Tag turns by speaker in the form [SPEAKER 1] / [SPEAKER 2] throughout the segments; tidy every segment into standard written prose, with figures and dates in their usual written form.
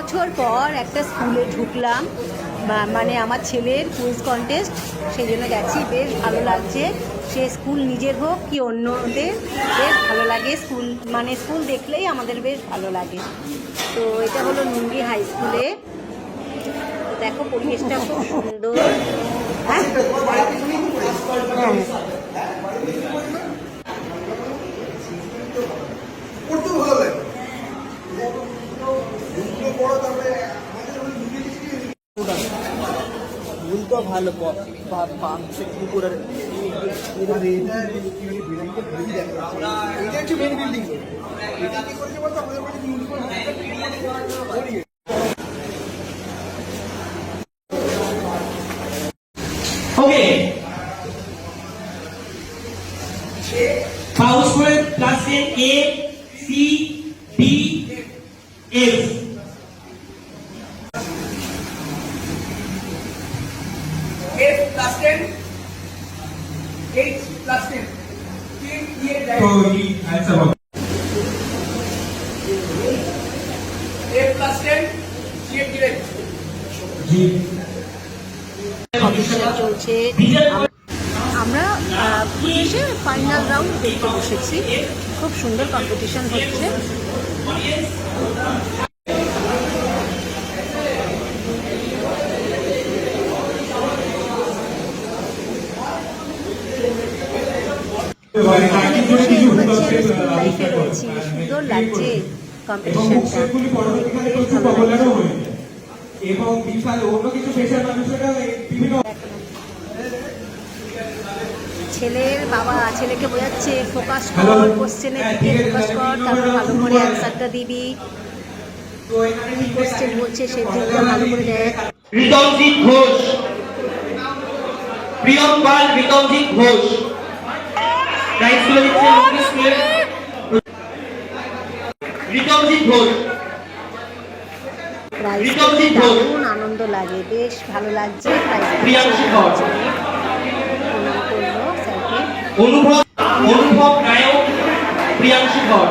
[SPEAKER 1] বছর পর একটা স্কুলে ঢুকলাম, মানে আমার ছেলের কুইজ কন্টেস্ট, সেই জন্য গেছি। বেশ ভালো লাগছে। সে স্কুল নিজের হোক কি অন্যদের, বেশ ভালো লাগে। স্কুল দেখলেই আমাদের বেশ ভালো লাগে। তো এটা হলো নুঙ্গি হাই স্কুলে। দেখো পরিবেশটা খুব সুন্দর। হ্যাঁ,
[SPEAKER 2] তো ভালো পুকুরের
[SPEAKER 3] Pause for plus A, C, D, F.
[SPEAKER 2] F plus 10, H plus 10.
[SPEAKER 3] So he answer what?
[SPEAKER 2] F plus 10, G direct.
[SPEAKER 3] G.
[SPEAKER 1] Competition চলছে। আমরা এসে ফাইনাল রাউন্ড দেখতে বসেছি। খুব সুন্দর কম্পিটিশন হচ্ছে। সুন্দর লাগছে কম্পিটিশনটা,
[SPEAKER 3] এবং বিশাল অন্য কিছু পেশার মানুষেরা বিভিন্ন
[SPEAKER 1] ছেলের বাবা ছেলেকে বোঝাচ্ছে ফোকাস কর, কোশ্চেনের দিকে ফোকাস কর, তারপর ভালো করে অ্যান্সারটা দিবি। কি কোশ্চেন বলছে সেই দিকটা ভালো করে দেখ।
[SPEAKER 4] রিতমজিৎ ঘোষ, প্রিয়ম পাল, রিতমজিৎ ঘোষ। প্রাইজগুলো দিচ্ছে লোকেশ স্কুলের রিতমজিৎ ঘোষ।
[SPEAKER 1] দারুণ আনন্দ লাগে, বেশ ভালো লাগছে।
[SPEAKER 4] অনুভব নায়ক, প্রিয়াংশু ধর।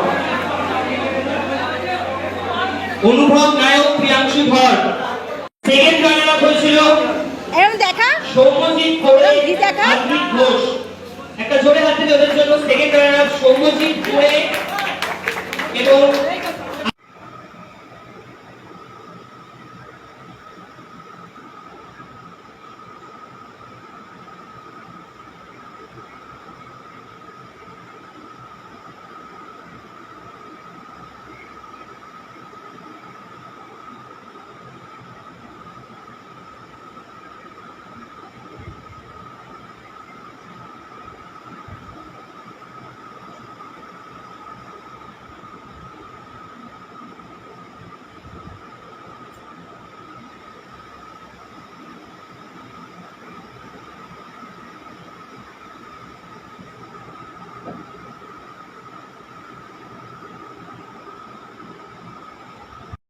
[SPEAKER 4] অনুভব নায়ক, প্রিয়াংশু ধর। সেকেন্ড রানার আপ হয়েছিল
[SPEAKER 1] দেখা
[SPEAKER 4] সৌম্যজিৎ ঘোষ। একটা জোরে হাত দিতে ওদের জন্য। Second runner up Soumyajit Ghosh এবং